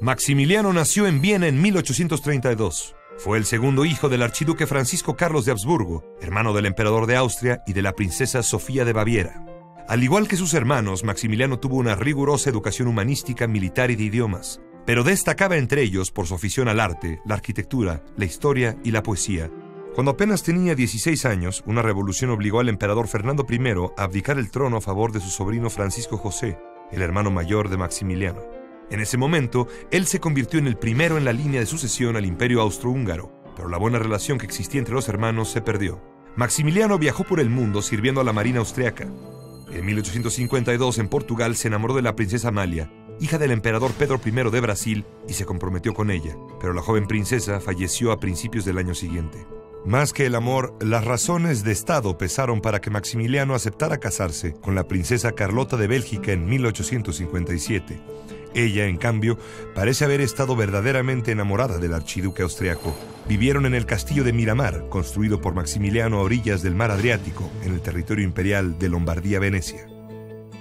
Maximiliano nació en Viena en 1832. Fue el segundo hijo del archiduque Francisco Carlos de Habsburgo, hermano del emperador de Austria y de la princesa Sofía de Baviera. Al igual que sus hermanos, Maximiliano tuvo una rigurosa educación humanística, militar y de idiomas, pero destacaba entre ellos por su afición al arte, la arquitectura, la historia y la poesía. Cuando apenas tenía 16 años, una revolución obligó al emperador Fernando I a abdicar el trono a favor de su sobrino Francisco José, el hermano mayor de Maximiliano. En ese momento, él se convirtió en el primero en la línea de sucesión al Imperio Austrohúngaro, pero la buena relación que existía entre los hermanos se perdió. Maximiliano viajó por el mundo sirviendo a la Marina austriaca. En 1852, en Portugal, se enamoró de la princesa Amalia, hija del emperador Pedro I de Brasil, y se comprometió con ella, pero la joven princesa falleció a principios del año siguiente. Más que el amor, las razones de Estado pesaron para que Maximiliano aceptara casarse con la princesa Carlota de Bélgica en 1857. Ella, en cambio, parece haber estado verdaderamente enamorada del archiduque austriaco. Vivieron en el castillo de Miramar, construido por Maximiliano a orillas del mar Adriático, en el territorio imperial de Lombardía-Venecia.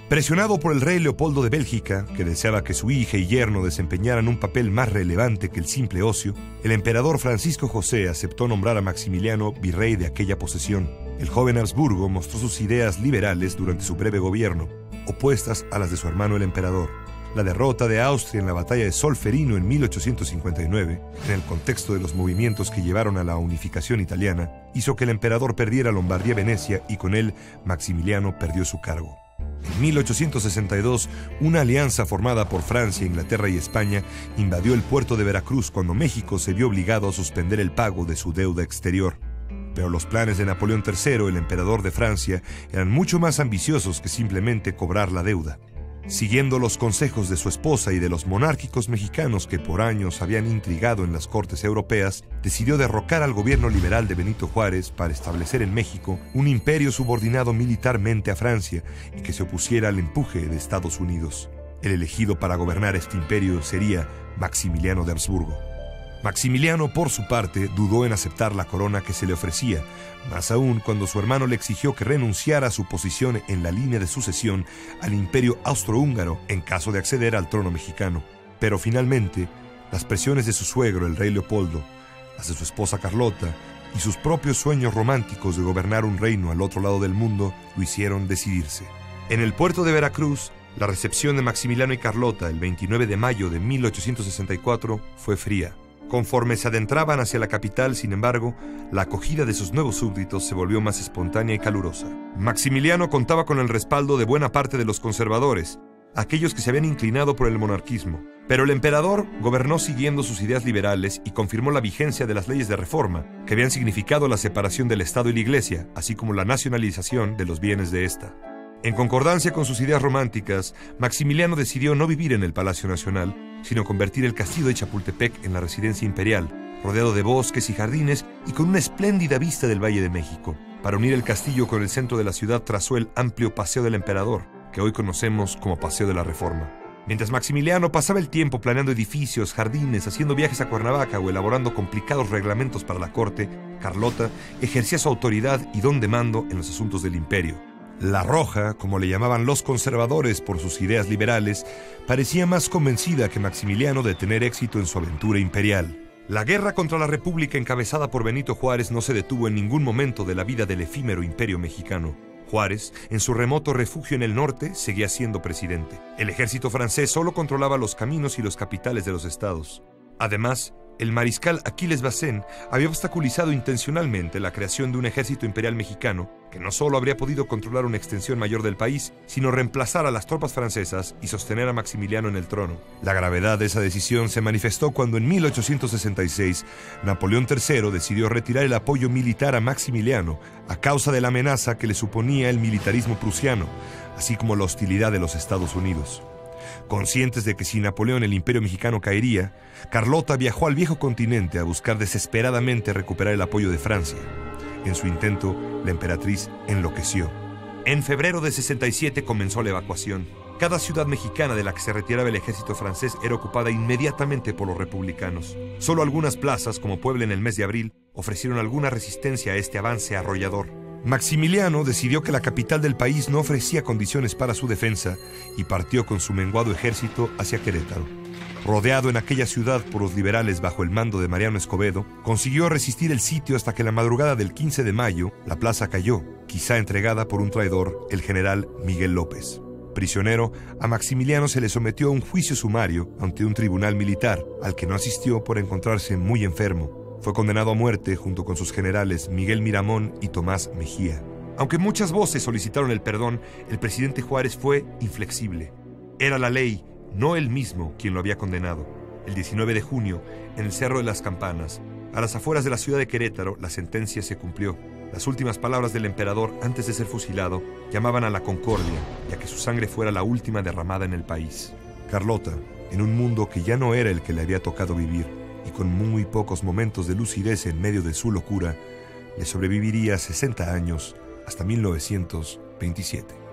Presionado por el rey Leopoldo de Bélgica, que deseaba que su hija y yerno desempeñaran un papel más relevante que el simple ocio, el emperador Francisco José aceptó nombrar a Maximiliano virrey de aquella posesión. El joven Habsburgo mostró sus ideas liberales durante su breve gobierno, opuestas a las de su hermano el emperador. La derrota de Austria en la batalla de Solferino en 1859, en el contexto de los movimientos que llevaron a la unificación italiana, hizo que el emperador perdiera Lombardía-Venecia y con él Maximiliano perdió su cargo. En 1862, una alianza formada por Francia, Inglaterra y España invadió el puerto de Veracruz cuando México se vio obligado a suspender el pago de su deuda exterior. Pero los planes de Napoleón III, el emperador de Francia, eran mucho más ambiciosos que simplemente cobrar la deuda. Siguiendo los consejos de su esposa y de los monárquicos mexicanos que por años habían intrigado en las cortes europeas, decidió derrocar al gobierno liberal de Benito Juárez para establecer en México un imperio subordinado militarmente a Francia y que se opusiera al empuje de Estados Unidos. El elegido para gobernar este imperio sería Maximiliano de Habsburgo. Maximiliano, por su parte, dudó en aceptar la corona que se le ofrecía, más aún cuando su hermano le exigió que renunciara a su posición en la línea de sucesión al imperio austrohúngaro en caso de acceder al trono mexicano. Pero finalmente, las presiones de su suegro, el rey Leopoldo, las de su esposa Carlota y sus propios sueños románticos de gobernar un reino al otro lado del mundo lo hicieron decidirse. En el puerto de Veracruz, la recepción de Maximiliano y Carlota el 29 de mayo de 1864 fue fría. Conforme se adentraban hacia la capital, sin embargo, la acogida de sus nuevos súbditos se volvió más espontánea y calurosa. Maximiliano contaba con el respaldo de buena parte de los conservadores, aquellos que se habían inclinado por el monarquismo. Pero el emperador gobernó siguiendo sus ideas liberales y confirmó la vigencia de las leyes de reforma, que habían significado la separación del Estado y la Iglesia, así como la nacionalización de los bienes de ésta. En concordancia con sus ideas románticas, Maximiliano decidió no vivir en el Palacio Nacional, sino convertir el castillo de Chapultepec en la residencia imperial, rodeado de bosques y jardines y con una espléndida vista del Valle de México. Para unir el castillo con el centro de la ciudad trazó el amplio Paseo del Emperador, que hoy conocemos como Paseo de la Reforma. Mientras Maximiliano pasaba el tiempo planeando edificios, jardines, haciendo viajes a Cuernavaca o elaborando complicados reglamentos para la corte, Carlota ejercía su autoridad y don de mando en los asuntos del imperio. La Roja, como le llamaban los conservadores por sus ideas liberales, parecía más convencida que Maximiliano de tener éxito en su aventura imperial. La guerra contra la República encabezada por Benito Juárez no se detuvo en ningún momento de la vida del efímero imperio mexicano. Juárez, en su remoto refugio en el norte, seguía siendo presidente. El ejército francés solo controlaba los caminos y los capitales de los estados. Además, el mariscal Aquiles Bazán había obstaculizado intencionalmente la creación de un ejército imperial mexicano que no solo habría podido controlar una extensión mayor del país, sino reemplazar a las tropas francesas y sostener a Maximiliano en el trono. La gravedad de esa decisión se manifestó cuando en 1866 Napoleón III decidió retirar el apoyo militar a Maximiliano a causa de la amenaza que le suponía el militarismo prusiano, así como la hostilidad de los Estados Unidos. Conscientes de que sin Napoleón el imperio mexicano caería, Carlota viajó al viejo continente a buscar desesperadamente recuperar el apoyo de Francia. En su intento, la emperatriz enloqueció. En febrero de 67 comenzó la evacuación. Cada ciudad mexicana de la que se retiraba el ejército francés era ocupada inmediatamente por los republicanos. Solo algunas plazas, como Puebla en el mes de abril, ofrecieron alguna resistencia a este avance arrollador. Maximiliano decidió que la capital del país no ofrecía condiciones para su defensa y partió con su menguado ejército hacia Querétaro. Rodeado en aquella ciudad por los liberales bajo el mando de Mariano Escobedo, consiguió resistir el sitio hasta que en la madrugada del 15 de mayo la plaza cayó, quizá entregada por un traidor, el general Miguel López. Prisionero, a Maximiliano se le sometió a un juicio sumario ante un tribunal militar, al que no asistió por encontrarse muy enfermo. Fue condenado a muerte junto con sus generales Miguel Miramón y Tomás Mejía. Aunque muchas voces solicitaron el perdón, el presidente Juárez fue inflexible. Era la ley, no él mismo, quien lo había condenado. El 19 de junio, en el Cerro de las Campanas, a las afueras de la ciudad de Querétaro, la sentencia se cumplió. Las últimas palabras del emperador antes de ser fusilado llamaban a la concordia y a que su sangre fuera la última derramada en el país. Carlota, en un mundo que ya no era el que le había tocado vivir y con muy pocos momentos de lucidez en medio de su locura, le sobreviviría 60 años hasta 1927.